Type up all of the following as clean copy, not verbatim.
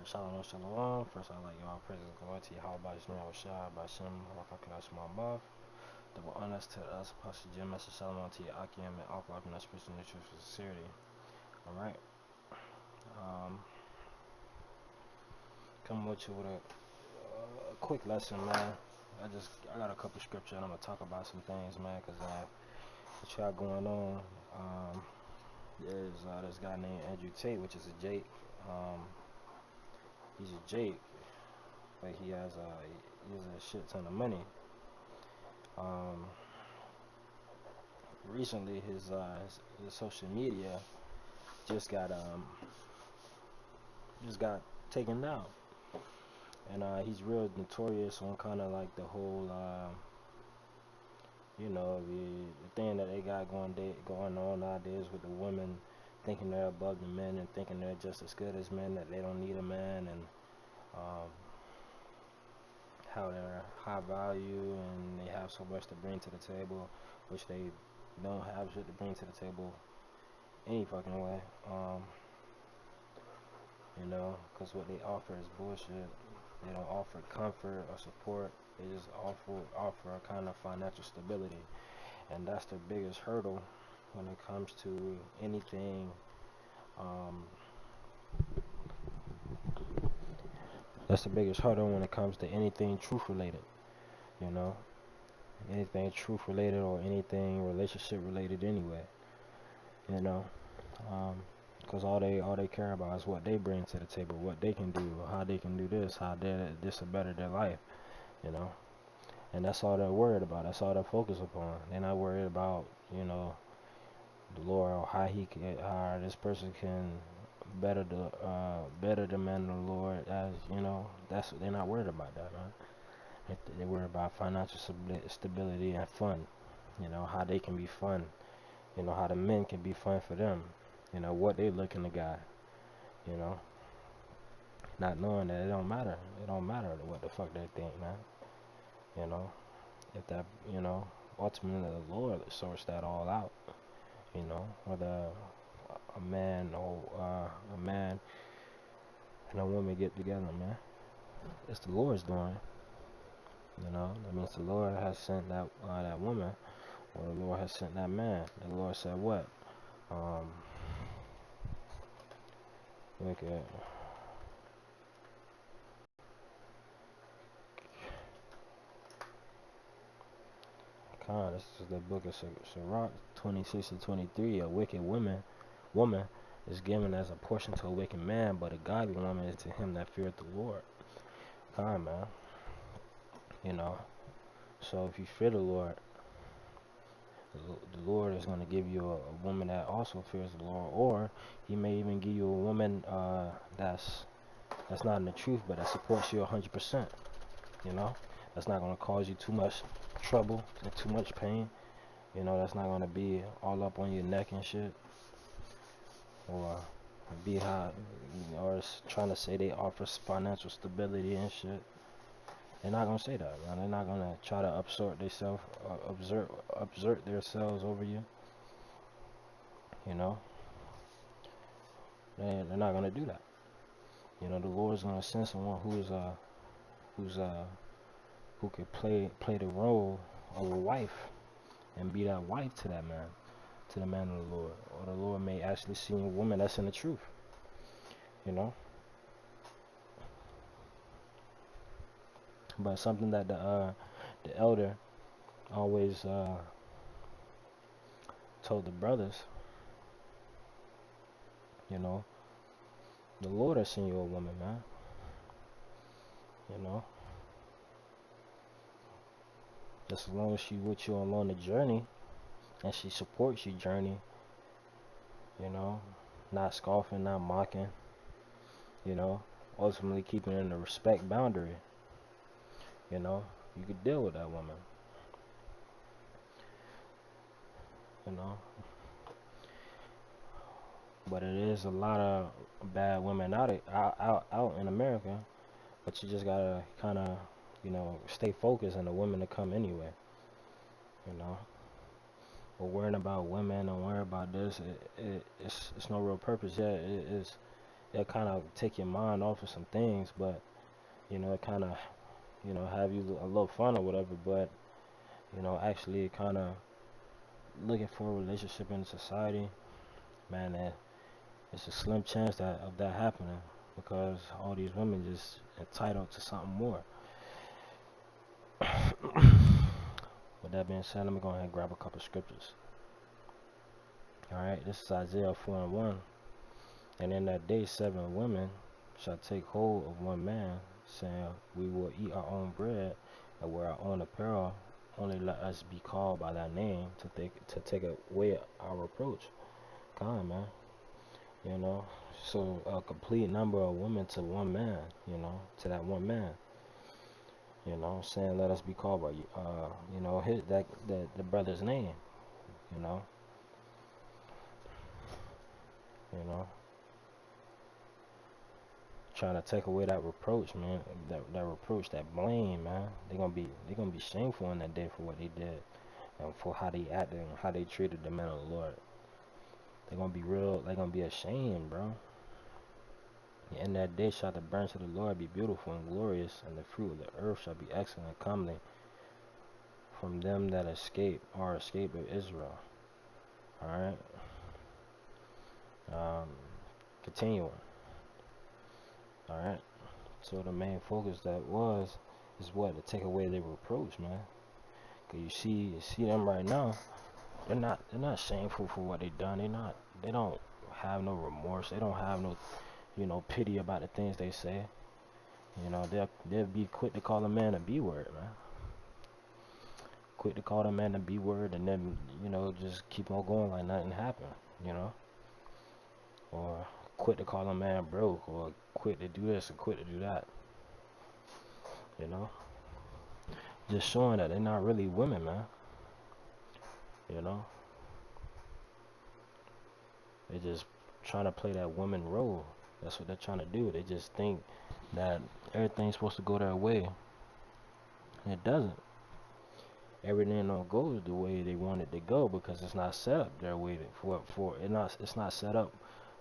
Shalom, shalom. First, I'd like y'all praises go to Yahweh Shai, by Shem, Rakakash Mabaf. Double honors to us, Pastor Jim, Mr. Shalom to your Akim, and all life and us preaching the truth with sincerity. Alright. Coming with you with a quick lesson, man. I got a couple scripture and I'm gonna talk about some things, man, because what you got going on. There's this guy named Andrew Tate, which is a Jake. He's a Jake, but he has a shit ton of money. Recently his social media just got taken down, and he's real notorious on kind of like the whole the thing that they got going on nowadays with the women thinking they're above the men and thinking they're just as good as men, that they don't need a man, and how they're high value and they have so much to bring to the table, which they don't have shit to bring to the table any fucking way. Because what they offer is bullshit. They don't offer comfort or support. They just offer a kind of financial stability, and that's the biggest hurdle when it comes to anything. That's the biggest hurdle when it comes to anything truth related. Anything truth related or anything relationship related anyway. Because all they care about is what they bring to the table, what they can do, how they can do this, how this will better their life. And that's all they're worried about. That's all they're focused upon. They're not worried about the Lord, or how this person can better the man of the Lord. They're not worried about that, man. They're worried about financial stability and fun. How they can be fun. How the men can be fun for them. What they look in the guy. Not knowing that it don't matter. It don't matter what the fuck they think, man. If that, ultimately the Lord sorts that all out. Whether a man and a woman get together, man. It's the Lord's doing. That means the Lord has sent that woman, or the Lord has sent that man. The Lord said what? Look at. This is the book of Sirach 26-23. A wicked woman is given as a portion to a wicked man, but a godly woman is to him that feareth the Lord. Man. So if you fear the Lord is going to give you a woman that also fears the Lord, or he may even give you a woman that's not in the truth, but that supports you 100%. That's not going to cause you too much trouble and too much pain. That's not going to be all up on your neck and shit, or be hot, or trying to say they offer financial stability and shit. They're not gonna say that, man. They're not gonna try to exert themselves over you. They're not gonna do that. The Lord's gonna send someone who could play the role of a wife and be that wife to that man, to the man of the Lord. Or the Lord may actually see a woman that's in the truth. But something that the elder always told the brothers, the Lord has sent you a woman, man. Just as long as she with you along the journey and she supports your journey, not scoffing, not mocking, ultimately keeping in the respect boundary, you could deal with that woman. But it is a lot of bad women out in America, but you just gotta kind of stay focused on the women to come anyway. But worrying about women and worrying about this, it's no real purpose. Yeah, it kind of take your mind off of some things, but it kind of have you a little fun or whatever. But actually, kind of looking for a relationship in society, man, it's a slim chance of that happening because all these women just entitled to something more. With that being said, let me go ahead and grab a couple scriptures. All right, this is Isaiah 4:1. And in that day, 7 women shall take hold of one man, saying, we will eat our own bread and wear our own apparel. Only let us be called by thy name to take away our reproach. Come, man. So a complete number of women to one man, to that one man. Saying let us be called by his the brother's name, you know, you know, trying to take away that reproach, man, that reproach, that blame, man. They're gonna be shameful in that day for what they did and for how they acted and how they treated the man of the Lord. They're gonna be ashamed, bro. In that day shall the branch of the Lord be beautiful and glorious, and the fruit of the earth shall be excellent and comely from them that escape of Israel. Alright. Continuing. Alright. So the main focus is what? To take away their reproach, man. Cause you see them right now, they're not shameful for what they done. They don't have no remorse. They don't have no pity about the things they say. They'll be quick to call a man a B word, man. Quick to call a man a B word, and then just keep on going like nothing happened, or quick to call a man broke, or quick to do this and quick to do that, just showing that they're not really women, man. They just trying to play that woman role. That's what they're trying to do. They just think that everything's supposed to go their way. And it doesn't. Everything don't go the way they want it to go because it's not set up their way it's not set up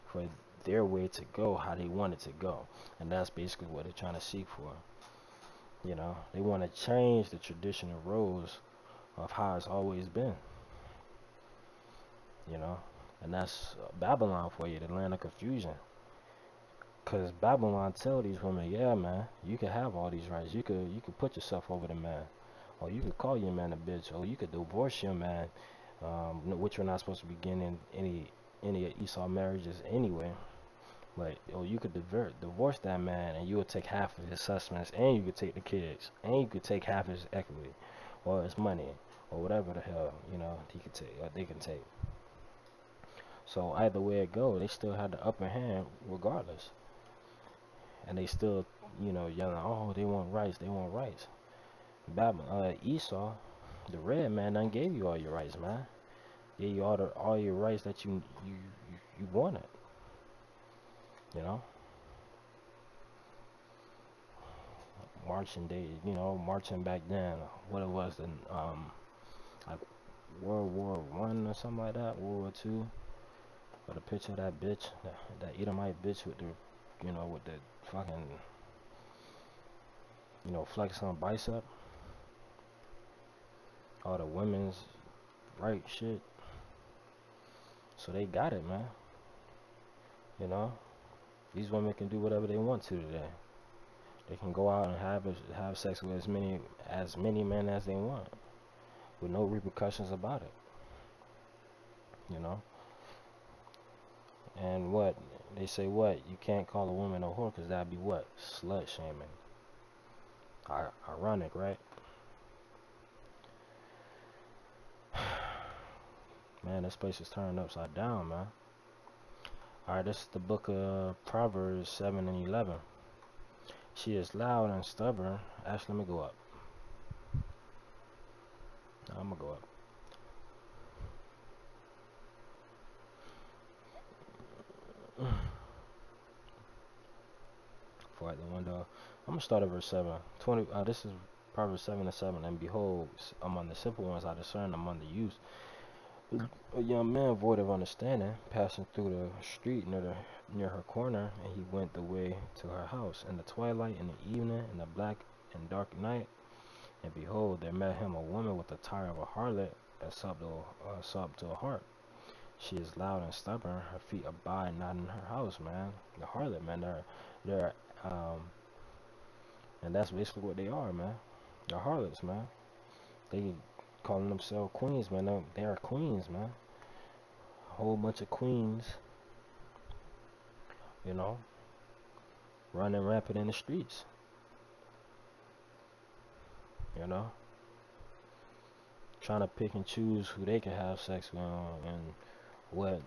for their way to go how they want it to go. And that's basically what they're trying to seek for. They want to change the traditional roles of how it's always been. And that's Babylon for you, the land of confusion. Cause Babylon tell these women, yeah, man, you can have all these rights. You could put yourself over the man, or you could call your man a bitch, or you could divorce your man, which you're not supposed to be getting any of Esau marriages anyway. But you could divorce that man, and you would take half of his sustenance, and you could take the kids, and you could take half his equity, or his money, or whatever the hell he could take, or they can take. So either way it go, they still had the upper hand regardless. And they still, yelling, oh, they want rights, they want rights. Esau, the red man, done gave you all your rights, man. Gave you all your rights that you wanted. Marching days, marching back then. What it was in like World War One or something like that, World War Two. Got a picture of that bitch, that Edomite bitch with the, with the fucking, flex on bicep. All the women's right shit. So they got it, man. These women can do whatever they want to today. They can go out and have sex with as many men as they want, with no repercussions about it. And what they say, what you can't call a woman a whore because that'd be what, slut shaming. Ironic, right? Man, this place is turned upside down, man. Alright, this is the book of Proverbs 7 and 11. She is loud and stubborn. Actually, let me go up. I'm gonna go up. Before the window, I'm gonna start at verse 7. This is Proverbs 7 and 7. And behold, among the simple ones I discern among the youth A young man void of understanding, passing through the street near her corner, and he went the way to her house. In the twilight, in the evening, in the black and dark night, and behold, there met him a woman with the attire of a harlot, as up to a harp. She is loud and stubborn. Her feet abide not in her house, man. The harlot, man. They're, and that's basically what they are, man. They're harlots, man. They calling themselves queens, man. They are queens, man. A whole bunch of queens, you know, running rampant in the streets, you know, trying to pick and choose who they can have sex with and what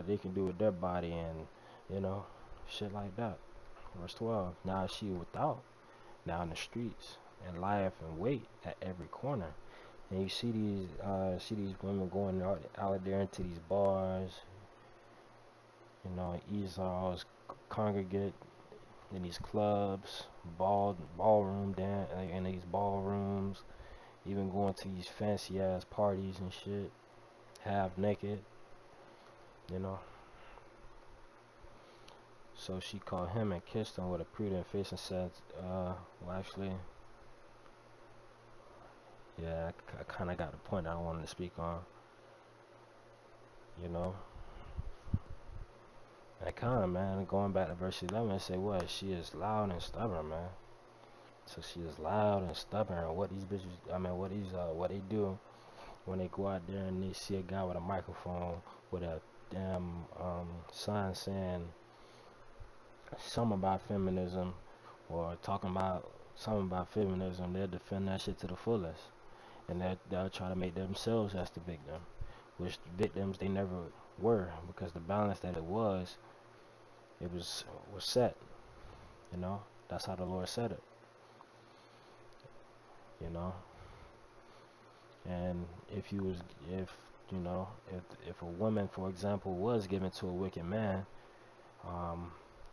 they can do with their body and you know, shit like that. Verse 12. Now she without, now in the streets, and lieth in wait at every corner. And you see these women going out there into these bars, you know, Easus congregate in these clubs, ballroom dance, in these ballrooms, even going to these fancy ass parties and shit, half naked, you know. So she called him and kissed him with a prudent face and said, well, actually, yeah, I kind of got the point I wanted to speak on, you know. And kind of, man, going back to verse 11, it say what? She is loud and stubborn, man. So she is loud and stubborn. And what these bitches, what they do when they go out there and they see a guy with a microphone with a damn sign saying something about feminism or talking about something about feminism, they'll defend that shit to the fullest. And they'll try to make themselves as the victim, which victims they never were, because the balance that it was set, you know. That's how the Lord said it, you know. And if you was if you know if a woman, for example, was given to a wicked man,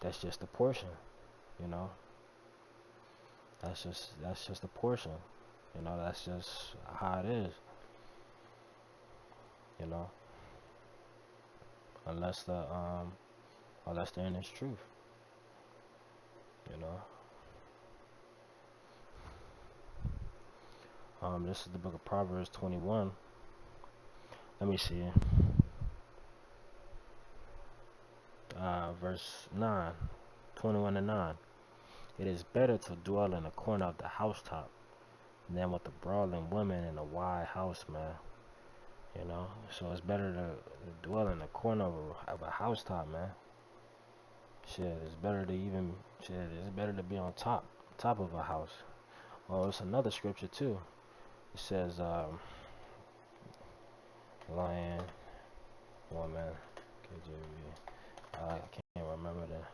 that's just a portion, you know. That's just a portion, you know. That's just how it is, you know. Unless unless they're in this truth, you know. This is the book of Proverbs 21. Let me see. Verse 9, 21 and 9. It is better to dwell in the corner of the housetop than with a brawling woman in a wide house, man. You know, so it's better to dwell in the corner of a housetop, man. Shit, it's better to even shit. It's better to be on top of a house. Oh, it's another scripture too. It says, lion, woman, KJV. I can't remember the.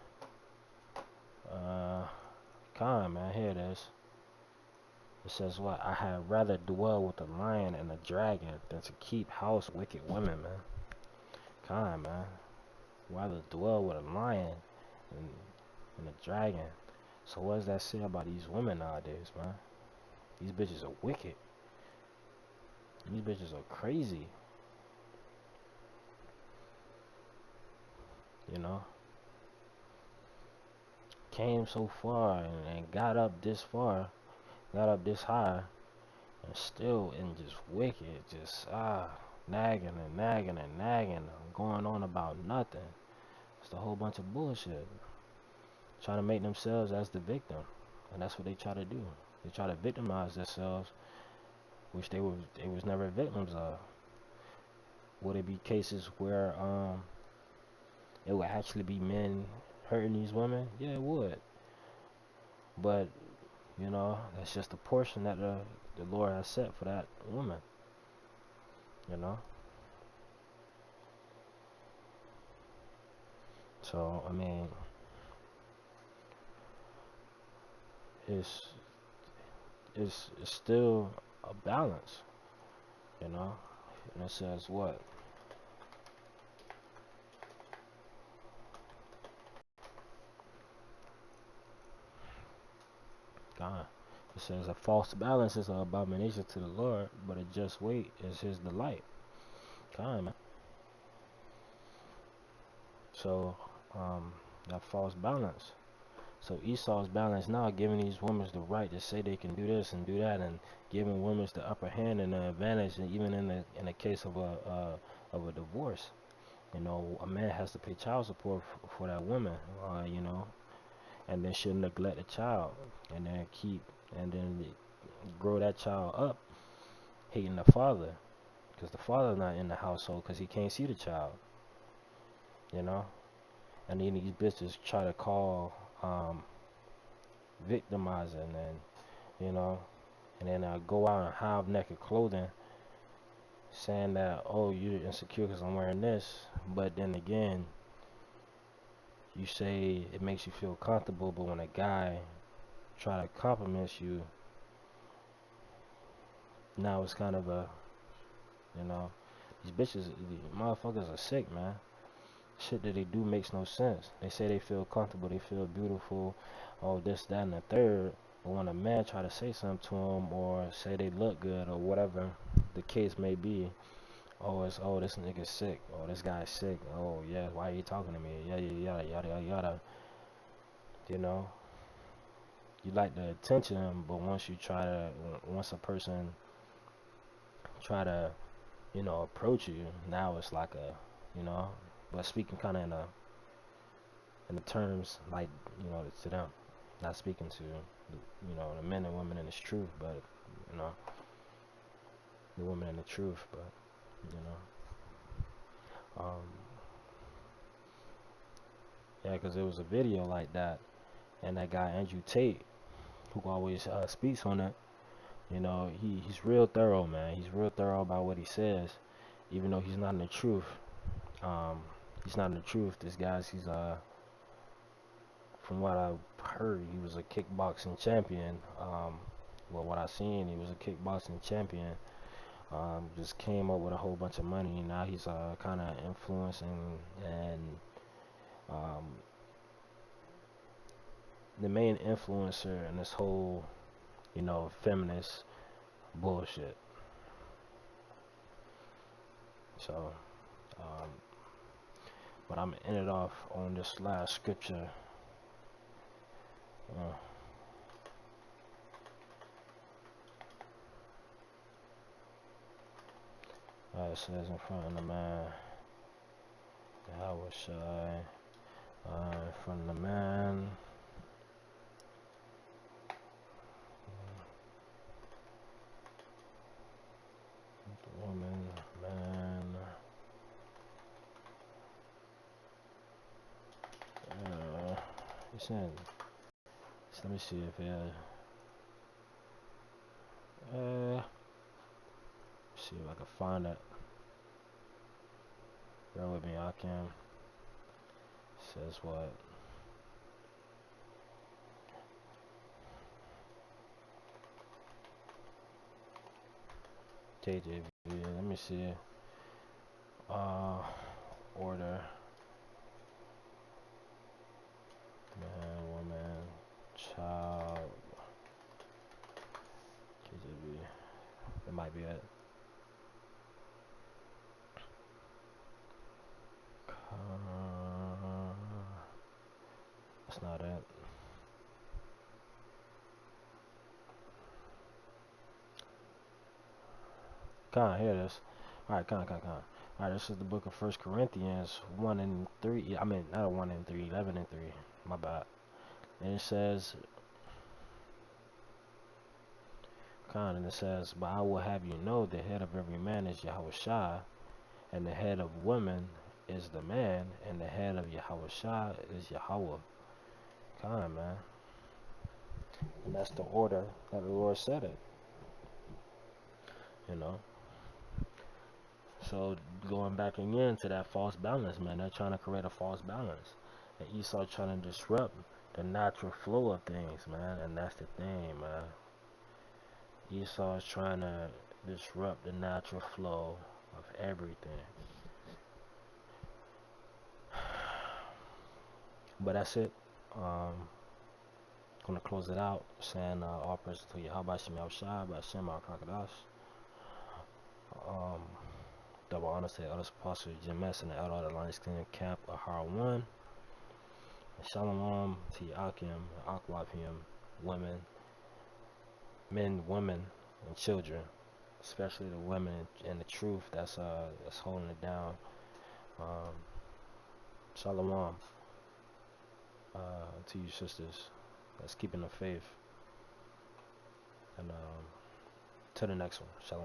Man, here it is. It says what? I had rather dwell with a lion and a dragon than to keep house with wicked women, man. Man. Rather dwell with a lion and a dragon. So what does that say about these women nowadays, man? These bitches are wicked. These bitches are crazy. You know? Came so far and got up this far, got up this high, and still in just wicked, just nagging and nagging and nagging, going on about nothing. It's a whole bunch of bullshit. Trying to make themselves as the victim, and that's what they try to do. They try to victimize themselves, which they was never victims of. Would it be cases where it would actually be men hurting these women? Yeah, it would. But you know, that's just a portion that the Lord has set for that woman. You know. So I mean, it's still a balance. You know. And it says what? God. It says a false balance is an abomination to the Lord, but a just weight is his delight. Kind, man. So, that false balance. So Esau's balance now giving these women the right to say they can do this and do that, and giving women the upper hand and the advantage, and even in the case of a divorce, you know, a man has to pay child support for that woman, you know, and then she'll neglect the child, and then grow that child up hating the father, because the father's not in the household because he can't see the child, you know, and then these bitches try to call victimizing and you know, and then go out and have naked clothing, saying that, oh, you're insecure because I'm wearing this, but then again, you say it makes you feel comfortable, but when a guy try to compliment you, now it's kind of a, you know, these bitches, the motherfuckers are sick, man. Shit that they do makes no sense. They say they feel comfortable, they feel beautiful, oh, this, that, and the third. But when a man try to say something to them or say they look good or whatever the case may be, oh, it's, oh, this nigga's sick. Oh, this guy's sick. Oh, yeah, why are you talking to me? Yada, yada, yada, yada, yada. You know, you like the attention, but once a person try to, you know, approach you, now it's like a, you know, but speaking kind of in the terms like, you know, to them, not speaking to, you know, the men and women in this truth, but, you know, the women in the truth, but, you know, yeah, because there was a video like that, and that guy Andrew Tate, who always speaks on it, you know, he's real thorough, man. He's real thorough about what he says, even though he's not in the truth. Um, he's not in the truth. This guy's, from what I've heard, he was a kickboxing champion. Well, what I seen, he was a kickboxing champion. Just came up with a whole bunch of money. Now he's kind of influencing and um, the main influencer in this whole, you know, feminist bullshit. So, um, but I'm gonna end it off on this last scripture. Uh, it says in front of the man, how was I? In front of the man. Woman, man. It's in. So let me see if see if I can find it. Bear with me, I can. Says what? KJV. Let me see. Order. Man, woman, child. KJV. That might be it. That's not it. Here it is. Alright, Alright, this is the book of 1 Corinthians 1 and 3. I mean, not 1 and 3, 11 and 3. My bad. And it says, and it says, but I will have you know the head of every man is Yahushua, and the head of woman is the man, and the head of Yahushua is Yahweh. Man. And that's the order that the Lord said it. You know. So going back again to that false balance, man, they're trying to create a false balance. And Esau trying to disrupt the natural flow of things, man, and that's the thing, man. Esau is trying to disrupt the natural flow of everything. But that's it. Gonna close it out saying all praise to Yahweh Shem Yahushua by Shem Al Krakadas. Double honor to the elders, apostles, James, and the elder of the Lions Clan Camp of Har1. Shalom to Yakim, Akwapim, women, men, women, and children, especially the women and the truth that's holding it down. Shalom to you sisters that's keeping the faith. And to the next one. Shalom.